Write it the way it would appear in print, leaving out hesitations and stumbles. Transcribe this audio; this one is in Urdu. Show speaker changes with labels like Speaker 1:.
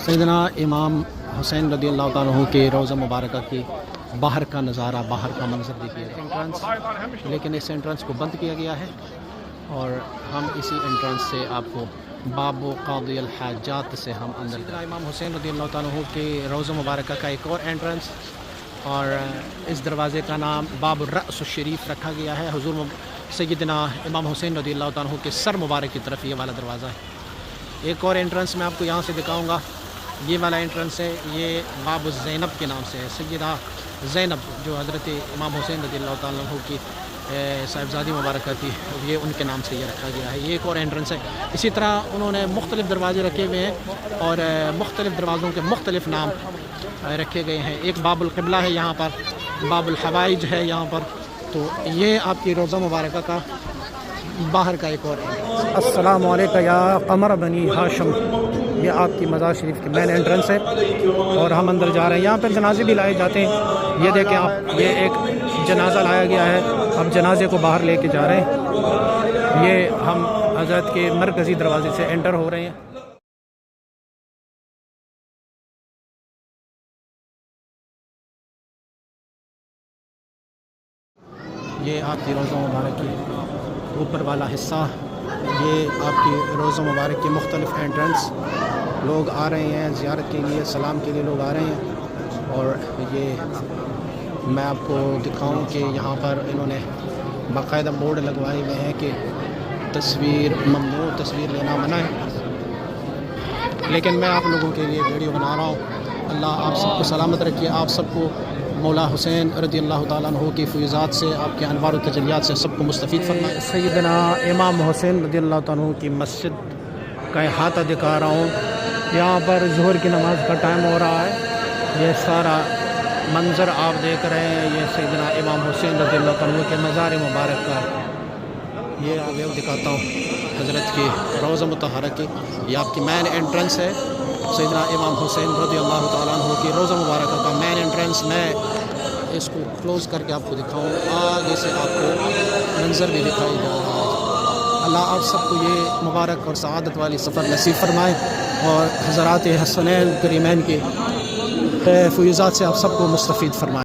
Speaker 1: سیدنا امام حسین رضی اللہ تعالیٰ عنہ کے روضہ مبارکہ کے باہر کا نظارہ، باہر کا منظر دیکھیے انٹرنس، لیکن اس انٹرنس کو بند کیا گیا ہے اور ہم اسی انٹرنس سے آپ کو باب قاضی الحاجات سے ہم اندر سیدنا امام حسین رضی اللہ تعالیٰ عنہ کے روضہ مبارکہ کا ایک اور انٹرنس، اور اس دروازے کا نام باب الرأس الشریف رکھا گیا ہے۔ حضور سیدنا امام حسین رضی اللہ تعالیٰ عنہ کے سر مبارک کی طرف یہ والا دروازہ ہے۔ ایک اور انٹرنس میں آپ کو یہاں سے دکھاؤں گا، یہ والا انٹرنس ہے، یہ باب الزینب کے نام سے ہے۔ سیدہ زینب جو حضرت امام حسین رضی اللہ تعالیٰ عنہ کی صاحبزادی مبارکہ تھی، یہ ان کے نام سے یہ رکھا گیا ہے۔ یہ ایک اور انٹرنس ہے۔ اسی طرح انہوں نے مختلف دروازے رکھے ہوئے ہیں اور مختلف دروازوں کے مختلف نام رکھے گئے ہیں۔ ایک باب القبلہ ہے یہاں پر، باب الحوائج ہے یہاں پر۔ تو یہ آپ کی روضہ مبارکہ کا باہر کا ایک اور انٹرنس۔ السلام علیکم یا قمر بنی ہاشم، یہ آپ کی مزار شریف کی مین انٹرنس ہے اور ہم اندر جا رہے ہیں۔ یہاں پر جنازے بھی لائے جاتے ہیں، یہ دیکھیں آپ، یہ ایک جنازہ لایا گیا ہے، اب جنازے کو باہر لے کے جا رہے ہیں۔ یہ ہم حضرت کے مرکزی دروازے سے انٹر ہو رہے ہیں۔ یہ آپ کی روضہ مبارک کی اوپر والا حصہ، یہ آپ کی روضہ مبارک کے مختلف انٹرنس، لوگ آ رہے ہیں زیارت کے لیے، سلام کے لیے لوگ آ رہے ہیں۔ اور یہ میں آپ کو دکھاؤں کہ یہاں پر انہوں نے باقاعدہ بورڈ لگوائے ہوئے ہیں کہ تصویر ممنوع، تصویر لینا منع ہے، لیکن میں آپ لوگوں کے لیے ویڈیو بنا رہا ہوں۔ اللہ آپ سب کو سلامت رکھیے، آپ سب کو مولا حسین رضی اللہ تعالیٰ عنہ کی فیضات سے، آپ کے انوار و تجلیات سے سب کو مستفید فرمائے۔ سیدنا امام حسین رضی اللہ تعالیٰ عنہ کی مسجد کا احاطہ دکھا رہا ہوں۔ یہاں پر ظہر کی نماز کا ٹائم ہو رہا ہے۔ یہ سارا منظر آپ دیکھ رہے ہیں، یہ سیدنا امام حسین رضی اللہ تعالیٰ عنہ کے مزار مبارک کا ہے۔ یہ آگے دکھاتا ہوں حضرت کی روضہ مطہرہ کی، یہ آپ کی مین انٹرنس ہے، سیدنا امام حسین رضی اللہ تعالیٰ عنہ کی روضہ مبارکہ کا مین انٹرنس۔ میں اس کو کلوز کر کے آپ کو دکھاؤں، آگے سے آپ کو منظر بھی دکھائی دے رہا ہے۔ اللہ آپ سب کو یہ مبارک اور سعادت والی سفر نصیب فرمائے اور حضرات حسنین کریمین کی فیضات سے آپ سب کو مستفید فرمائے۔